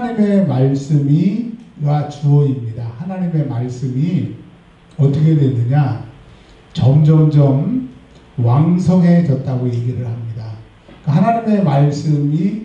하나님의 말씀이가 주어입니다. 하나님의 말씀이 어떻게 되느냐? 점점점 왕성해졌다고 얘기를 합니다. 하나님의 말씀이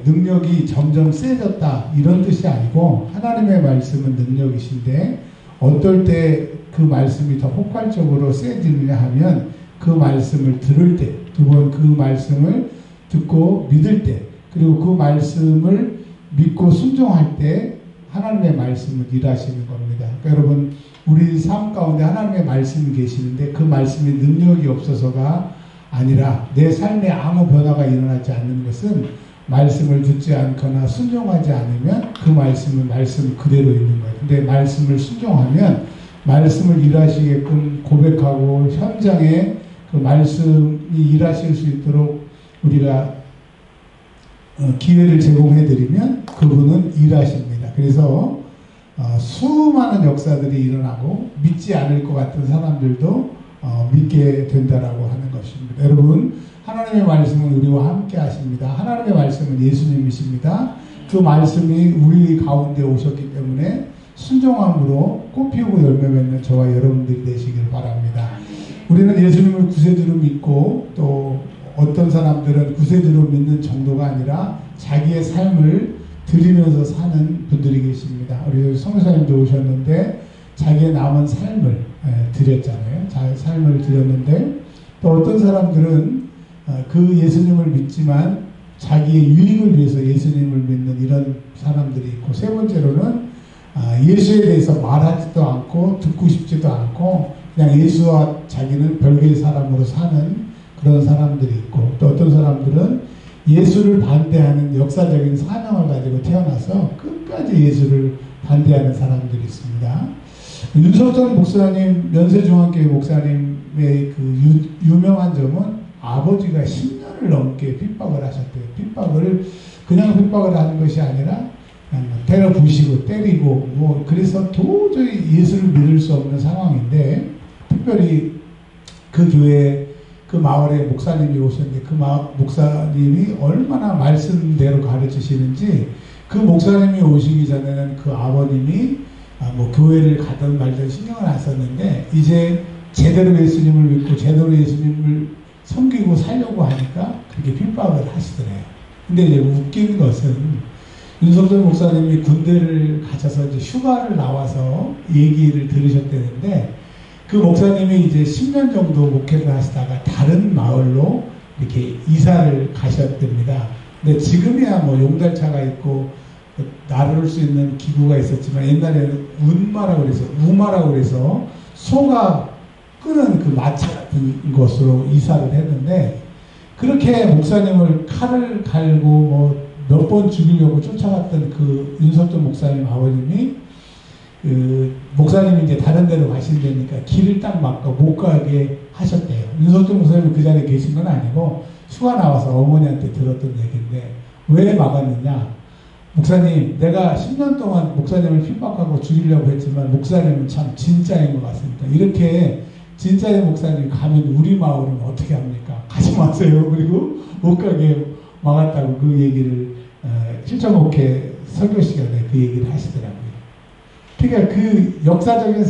능력이 점점 세졌다 이런 뜻이 아니고, 하나님의 말씀은 능력이신데 어떨 때 그 말씀이 더 폭발적으로 세지느냐 하면, 그 말씀을 들을 때, 두 번 그 말씀을 듣고 믿을 때, 그리고 그 말씀을 믿고 순종할 때 하나님의 말씀을 일하시는 겁니다. 그러니까 여러분, 우리 삶 가운데 하나님의 말씀이 계시는데 그 말씀이 능력이 없어서가 아니라, 내 삶에 아무 변화가 일어나지 않는 것은 말씀을 듣지 않거나 순종하지 않으면 그 말씀은 말씀 그대로 있는 거예요. 근데 말씀을 순종하면 말씀을 일하시게끔 고백하고 현장에 그 말씀이 일하실 수 있도록 우리가 기회를 제공해드리면 그분은 일하십니다. 그래서 수많은 역사들이 일어나고 믿지 않을 것 같은 사람들도 믿게 된다라고 하는 것입니다. 여러분, 하나님의 말씀은 우리와 함께 하십니다. 하나님의 말씀은 예수님이십니다. 그 말씀이 우리 가운데 오셨기 때문에 순종함으로 꽃피우고 열매 맺는 저와 여러분들이 되시길 바랍니다. 우리는 예수님을 구세주로 믿고, 또 어떤 사람들은 구세주로 믿는 정도가 아니라 자기의 삶을 드리면서 사는 분들이 계십니다. 우리 성교사님도 오셨는데 자기의 남은 삶을 드렸잖아요. 자기 삶을 드렸는데, 또 어떤 사람들은 그 예수님을 믿지만 자기의 유익을 위해서 예수님을 믿는 이런 사람들이 있고, 세 번째로는 예수에 대해서 말하지도 않고 듣고 싶지도 않고 그냥 예수와 자기는 별개의 사람으로 사는 그런 사람들이 있고, 또 어떤 사람들은 예수를 반대하는 역사적인 사명을 가지고 태어나서 끝까지 예수를 반대하는 사람들이 있습니다. 윤석철 목사님, 연세중앙교회 목사님의 그 유명한 점은 아버지가 10년을 넘게 핍박을 하셨대요. 핍박을 그냥 핍박을 하는 것이 아니라 때려 부시고 때리고 그래서 도저히 예수를 믿을 수 없는 상황인데, 특별히 그 교회 그 마을에 목사님이 오셨는데 그 목사님이 얼마나 말씀대로 가르치시는지, 그 목사님이 오시기 전에는 그 아버님이 교회를 가든 말든 신경을 안 썼는데, 이제 제대로 예수님을 믿고 제대로 예수님을 섬기고 살려고 하니까 그렇게 핍박을 하시더래요. 근데 이제 웃긴 것은 윤석철 목사님이 군대를 가셔서 이제 휴가를 나와서 얘기를 들으셨다는데, 그 목사님이 이제 10년 정도 목회를 하시다가 다른 마을로 이렇게 이사를 가셨답니다. 근데 지금이야 뭐 용달차가 있고 나를 수 있는 기구가 있었지만, 옛날에는 우마라고 그래서 소가 끄는 그 마차 같은 것으로 이사를 했는데, 그렇게 목사님을 칼을 갈고 몇 번 죽이려고 쫓아갔던 그 윤석철 목사님 아버님이, 목사님이 이제 다른 데로 가신다니까 길을 딱 막고 못 가게 하셨대요. 윤석철 목사님이 그 자리에 계신 건 아니고 휴가 나와서 어머니한테 들었던 얘기인데, 왜 막았느냐? 목사님, 내가 10년 동안 목사님을 핍박하고 죽이려고 했지만 목사님은 참 진짜인 것 같습니다. 이렇게 진짜의 목사님이 가면 우리 마을은 어떻게 합니까? 가지 마세요. 그리고 못 가게 막았다고 그 얘기를 실천목회 설교 시간에 그 얘기를 하시더라고요. 그러니까 그 역사적인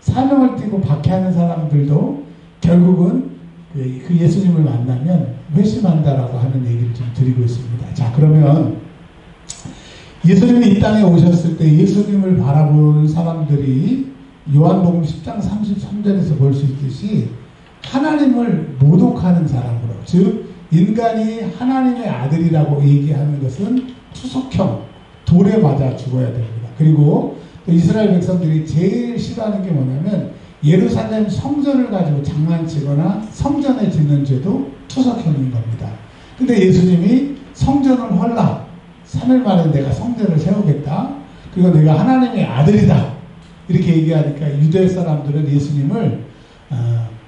사명을 띠고 박해하는 사람들도 결국은 그 예수님을 만나면 회심한다라고 하는 얘기를 좀 드리고 있습니다. 자, 그러면 예수님이 이 땅에 오셨을 때 예수님을 바라보는 사람들이 요한복음 10장 33절에서 볼 수 있듯이 하나님을 모독하는 사람으로, 즉 인간이 하나님의 아들이라고 얘기하는 것은 투석형, 돌에 맞아 죽어야 됩니다. 그리고 또 이스라엘 백성들이 제일 싫어하는 게 뭐냐면, 예루살렘 성전을 가지고 장난치거나 성전에 짓는 죄도 투석형인 겁니다. 근데 예수님이 성전을 헐라, 3일 만에 내가 성전을 세우겠다, 그리고 내가 하나님의 아들이다, 이렇게 얘기하니까 유대 사람들은 예수님을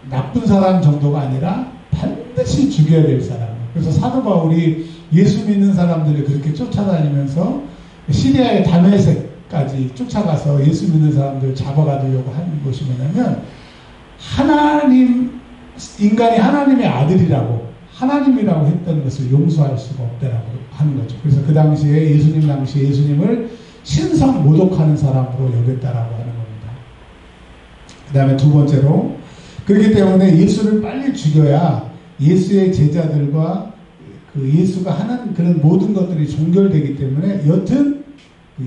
나쁜 사람 정도가 아니라 반드시 죽여야 될 사람. 그래서 사도 바울이 예수 믿는 사람들이 그렇게 쫓아다니면서 시리아의 다메섹까지 쫓아가서 예수 믿는 사람들을 잡아가려고 하는 것이 뭐냐면, 인간이 하나님의 아들이라고, 하나님이라고 했던 것을 용서할 수가 없다라고 하는 거죠. 그래서 그 당시에 당시에 예수님을 신성 모독하는 사람으로 여겼다라고 하는 겁니다. 그 다음에 두 번째로, 그렇기 때문에 예수를 빨리 죽여야 예수의 제자들과 그 예수가 하는 그런 모든 것들이 종결되기 때문에 여튼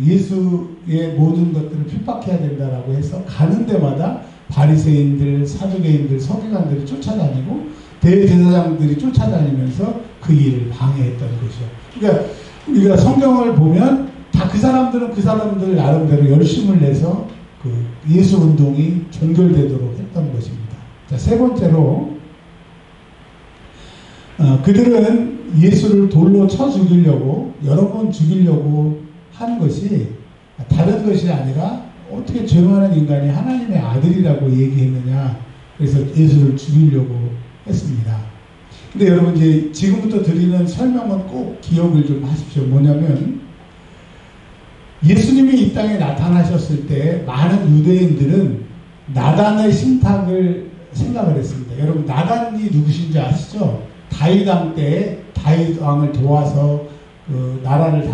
예수의 모든 것들을 핍박해야 된다라고 해서 가는 데마다 바리새인들, 사두개인들, 서기관들이 쫓아다니고 대제사장들이 쫓아다니면서 그 일을 방해했던 것이죠. 그러니까 우리가 성경을 보면 다 그 사람들은 그 사람들 나름대로 열심을 내서 그 예수 운동이 종결되도록 했던 것입니다. 자, 세 번째로, 그들은 예수를 돌로 쳐 죽이려고, 여러 번 죽이려고 하는 것이 다른 것이 아니라 어떻게 죄 많은 인간이 하나님의 아들이라고 얘기했느냐. 그래서 예수를 죽이려고 했습니다. 근데 여러분, 이제 지금부터 드리는 설명은 꼭 기억을 좀 하십시오. 뭐냐면, 예수님이 이 땅에 나타나셨을 때 많은 유대인들은 나단의 신탁을 생각을 했습니다. 여러분, 나단이 누구신지 아시죠? 다윗 왕 때 다윗 왕을 도와서 그 나라를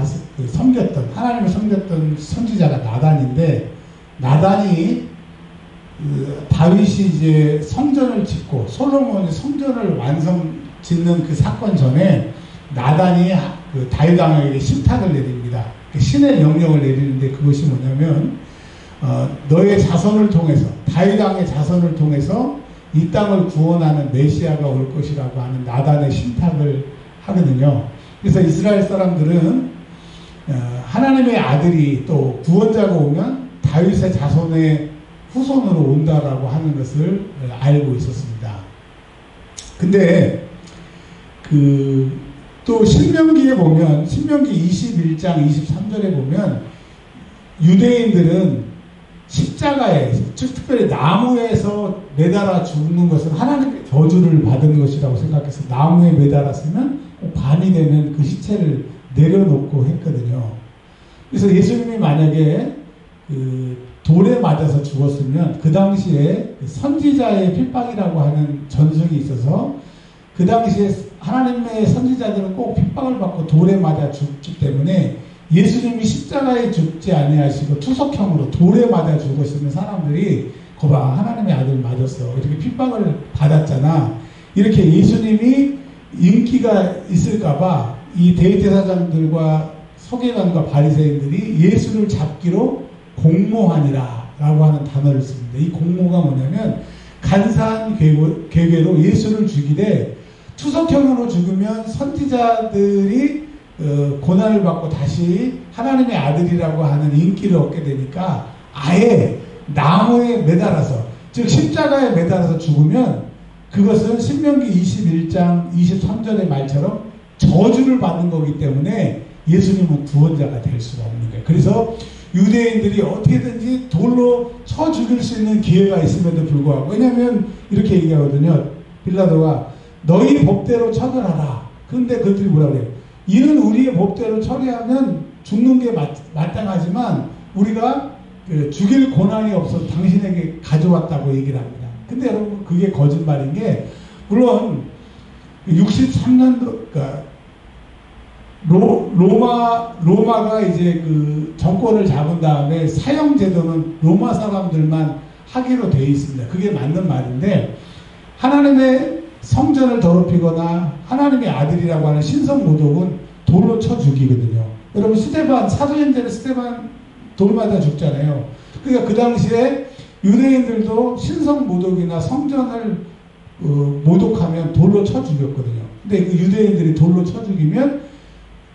섬겼던, 하나님을 섬겼던 선지자가 나단인데, 나단이 다윗이 이제 성전을 짓고 솔로몬이 성전을 짓는 그 사건 전에 나단이 그 다윗 왕에게 신탁을 내립니다. 신의 명령을 내리는데 그것이 뭐냐면, 너의 자손을 통해서, 다윗 왕의 자손을 통해서 이 땅을 구원하는 메시아가 올 것이라고 하는 나단의 신탁을 하거든요. 그래서 이스라엘 사람들은 하나님의 아들이 또 구원자가 오면 다윗의 자손의 후손으로 온다라고 하는 것을 알고 있었습니다. 근데 또 신명기에 보면, 신명기 21장 23절에 보면 유대인들은 십자가에, 즉 특별히 나무에서 매달아 죽는 것은 하나님의 저주를 받은 것이라고 생각해서 나무에 매달았으면 밤이 되면 그 시체를 내려놓고 했거든요. 그래서 예수님이 만약에 돌에 맞아서 죽었으면 그 당시에 선지자의 핍박이라고 하는 전승이 있어서 그 당시에 하나님의 선지자들은 꼭 핍박을 받고 돌에 맞아 죽기 때문에 예수님이 십자가에 죽지 아니하시고 투석형으로 돌에 맞아 죽었으면 사람들이 거봐, 하나님의 아들 맞았어, 이렇게 핍박을 받았잖아, 이렇게 예수님이 인기가 있을까봐 이 대제사장들과 서기관과 바리새인들이 예수를 잡기로 공모하니라 라고 하는 단어를 씁니다. 이 공모가 뭐냐면, 간사한 계획으로 예수를 죽이되 투석형으로 죽으면 선지자들이 고난을 받고 다시 하나님의 아들이라고 하는 인기를 얻게 되니까 아예 나무에 매달아서, 즉 십자가에 매달아서 죽으면 그것은 신명기 21장 23절의 말처럼 저주를 받는 거기 때문에 예수님은 구원자가 될 수가 없는 거예요. 그래서 유대인들이 어떻게든지 돌로 쳐 죽일 수 있는 기회가 있음에도 불구하고, 왜냐하면 이렇게 얘기하거든요. 빌라도가 너희 법대로 처벌하라. 그런데 그들이 뭐라 그래요? 이는 우리의 법대로 처리하면 죽는 게 마땅하지만 우리가 죽일 권한이 없어서 당신에게 가져왔다고 얘기를 합니다. 근데 여러분, 그게 거짓말인 게, 물론 63년도, 그러니까 로마가 이제 그 정권을 잡은 다음에 사형제도는 로마 사람들만 하기로 되어 있습니다. 그게 맞는 말인데, 하나님의 성전을 더럽히거나 하나님의 아들이라고 하는 신성 모독은 돌로 쳐 죽이거든요. 여러분, 사도행전에 스데반 돌 맞아 죽잖아요. 그러니까 그 당시에 유대인들도 신성 모독이나 성전을 모독하면 돌로 쳐 죽였거든요. 근데 그 유대인들이 돌로 쳐 죽이면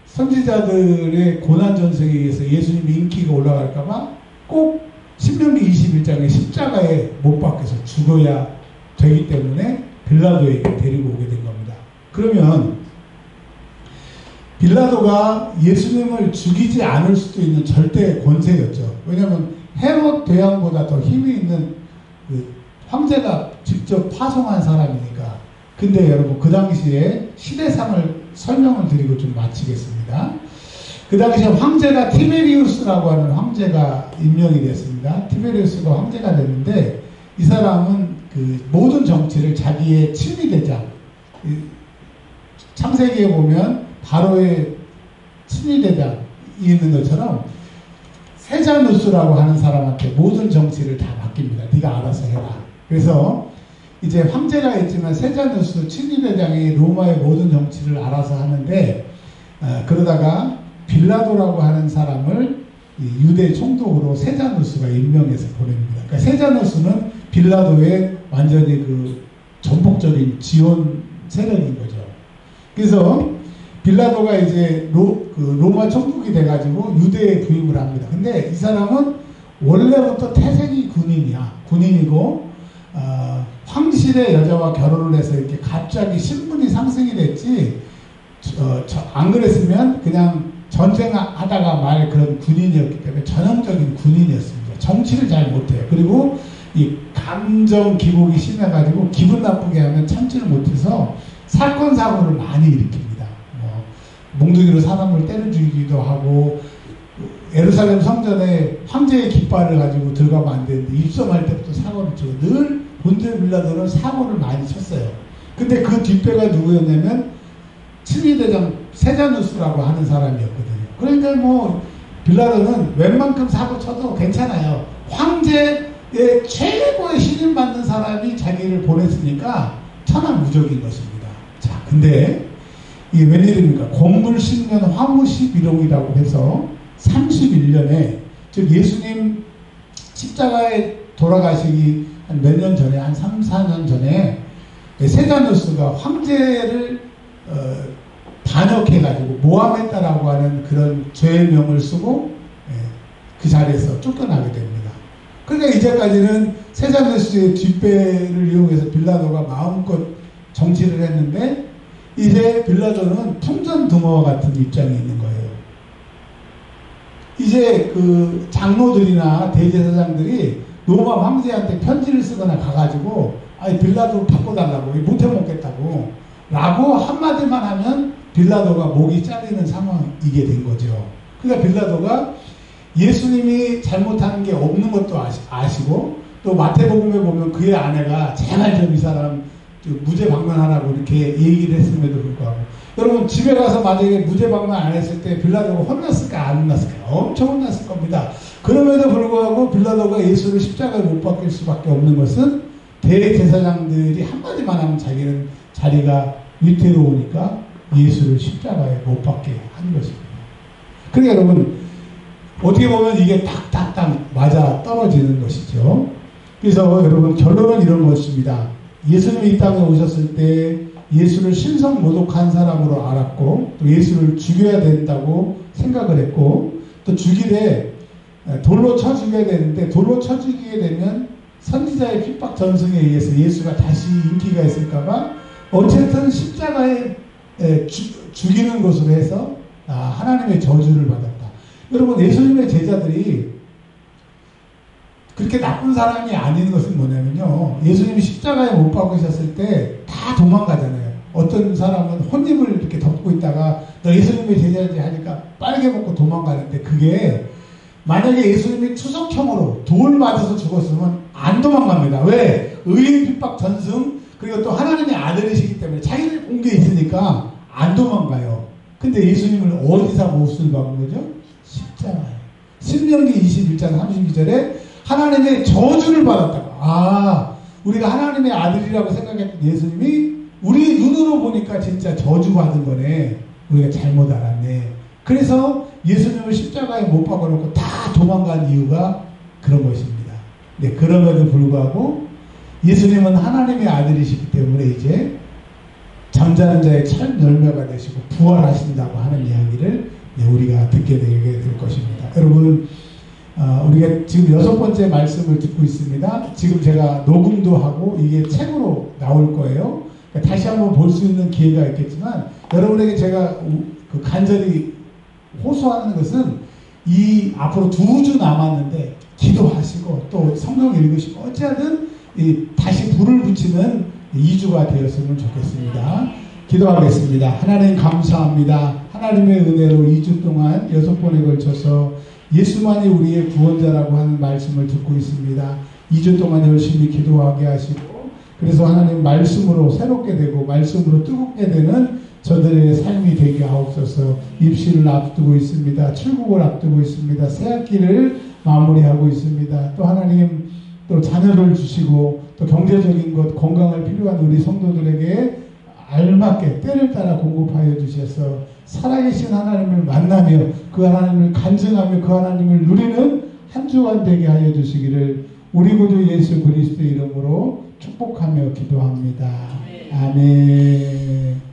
선지자들의 고난 전쟁에 의해서 예수님 인기가 올라갈까봐 꼭 신명기 21장에 십자가에 못 박혀서 죽어야 되기 때문에 빌라도에게 데리고 오게 된 겁니다. 그러면 빌라도가 예수님을 죽이지 않을 수도 있는 절대 권세였죠. 왜냐하면 헤롯 대왕보다 더 힘이 있는 그 황제가 직접 파송한 사람이니까. 근데 여러분, 그 당시에 시대상을 설명을 드리고 좀 마치겠습니다. 그 당시에 황제가 티베리우스라고 하는 황제가 임명이 됐습니다. 티베리우스가 황제가 됐는데, 이 사람은 그 모든 정치를 자기의 친위대장, 창세기에 보면 바로의 친위대장이 있는 것처럼 세자누스라고 하는 사람한테 모든 정치를 다 맡깁니다. 네가 알아서 해라. 그래서 이제 황제가 있지만 세자누스 친위대장이 로마의 모든 정치를 알아서 하는데 그러다가 빌라도라고 하는 사람을 유대 총독으로 세자누스가 임명해서 보냅니다. 그러니까 세자누스는 빌라도의 완전히 그 전폭적인 지원 세력인 거죠. 그래서 빌라도가 이제 로마 총독이 돼가지고 유대에 부임을 합니다. 근데 이 사람은 원래부터 태생이 군인이고 황실의 여자와 결혼을 해서 이렇게 갑자기 신분이 상승이 됐지 안 그랬으면 그냥 전쟁하다가 말 그런 군인이었기 때문에 전형적인 군인이었습니다. 정치를 잘 못해요. 그리고 이 감정 기복이 심해가지고 기분 나쁘게 하면 참지를 못해서 사건 사고를 많이 일으킵니다. 몽둥이로 사람을 때려 죽이기도 하고 예루살렘 성전에 황제의 깃발을 가지고 들어가면 안 되는데 입성할 때부터 사고를 치고 늘 본디오 빌라도는 사고를 많이 쳤어요. 근데 그 뒷배가 누구였냐면 친위대장 세자누스라고 하는 사람이었거든요. 그러니까 뭐 빌라도는 웬만큼 사고 쳐도 괜찮아요. 황제의 최고의 신임받는 사람이 자기를 보냈으니까 천하무적인 것입니다. 자, 근데 이게 웬일입니까? 권불10년 화무11홍이라고 해서 31년에 즉 예수님 십자가에 돌아가시기 한 몇 년 전에 한 3, 4년 전에 세자누스가 황제를 반역해가지고 모함했다라고 하는 그런 죄명을 쓰고 그 자리에서 쫓겨나게 됩니다. 그러니까 이제까지는 세자누스의 뒷배를 이용해서 빌라도가 마음껏 정치를 했는데 이제 빌라도는 풍전등화와 같은 입장이 있는 거예요. 이제 그 장로들이나 대제사장들이 로마 황제한테 편지를 쓰거나 가가지고 아니 빌라도 바꿔달라고 못해먹겠다고 라고 한마디만 하면 빌라도가 목이 잘리는 상황이게 된 거죠. 그러니까 빌라도가 예수님이 잘못하는 게 없는 것도 아시고 또 마태복음에 보면 그의 아내가 제발 좀 이 사람 무죄 방면하라고 이렇게 얘기를 했음에도 불구하고 여러분 집에 가서 만약에 무죄 방면 안 했을 때 빌라도가 혼났을까 안 혼났을까? 엄청 혼났을 겁니다. 그럼에도 불구하고 빌라도가 예수를 십자가에 못 박힐 수밖에 없는 것은 대제사장들이 한마디만 하면 자기는 자리가 위태로우니까 예수를 십자가에 못 박게 한 것입니다. 그러니까 여러분 어떻게 보면 이게 딱딱딱 맞아 떨어지는 것이죠. 그래서 여러분 결론은 이런 것입니다. 예수님이 이 땅에 오셨을 때 예수를 신성모독한 사람으로 알았고 또 예수를 죽여야 된다고 생각을 했고 또 죽이되 돌로 쳐 죽여야 되는데 돌로 쳐 죽이게 되면 선지자의 핍박 전승에 의해서 예수가 다시 인기가 있을까봐 어쨌든 십자가에 죽이는 것으로 해서 하나님의 저주를 받았다. 여러분 예수님의 제자들이 그렇게 나쁜 사람이 아닌 것은 뭐냐면요. 예수님이 십자가에 못 박으셨을 때 다 도망가잖아요. 어떤 사람은 혼입을 이렇게 덮고 있다가 너 예수님의 제자지 하니까 빨개 먹고 도망가는데 그게 만약에 예수님이 투석형으로 돌 맞아서 죽었으면 안 도망갑니다. 왜? 의인 핍박 전승 그리고 또 하나님의 아들이시기 때문에 자기를 본 게 있으니까 안 도망가요. 근데 예수님을 어디서 못을 박은 거죠? 십자가에. 신명기 21장 32절에 하나님의 저주를 받았다고. 우리가 하나님의 아들이라고 생각했던 예수님이 우리 눈으로 보니까 진짜 저주받은 거네. 우리가 잘못 알았네. 그래서 예수님을 십자가에 못 박아놓고 다 도망간 이유가 그런 것입니다. 네, 그럼에도 불구하고 예수님은 하나님의 아들이시기 때문에 이제 잠자는 자의 첫 열매가 되시고 부활하신다고 하는 이야기를 우리가 듣게 되게 될 것입니다. 여러분 우리가 지금 6번째 말씀을 듣고 있습니다. 지금 제가 녹음도 하고 이게 책으로 나올 거예요. 그러니까 다시 한번 볼 수 있는 기회가 있겠지만 여러분에게 제가 간절히 호소하는 것은 이 앞으로 2주 남았는데 기도하시고 또 성경 읽으시고 어찌하든 다시 불을 붙이는 2주가 되었으면 좋겠습니다. 기도하겠습니다. 하나님 감사합니다. 하나님의 은혜로 2주 동안 6번에 걸쳐서 예수만이 우리의 구원자라고 하는 말씀을 듣고 있습니다. 2주 동안 열심히 기도하게 하시고 그래서 하나님 말씀으로 새롭게 되고 말씀으로 뜨겁게 되는 저들의 삶이 되게 하옵소서. 입시를 앞두고 있습니다. 출국을 앞두고 있습니다. 새학기를 마무리하고 있습니다. 또 하나님 또 자녀를 주시고 또 경제적인 것 건강을 필요한 우리 성도들에게 알맞게 때를 따라 공급하여 주셔서 살아계신 하나님을 만나며 그 하나님을 간증하며 그 하나님을 누리는 한 주간 되게 하여 주시기를 우리 구주 예수 그리스도 이름으로 축복하며 기도합니다. 아멘.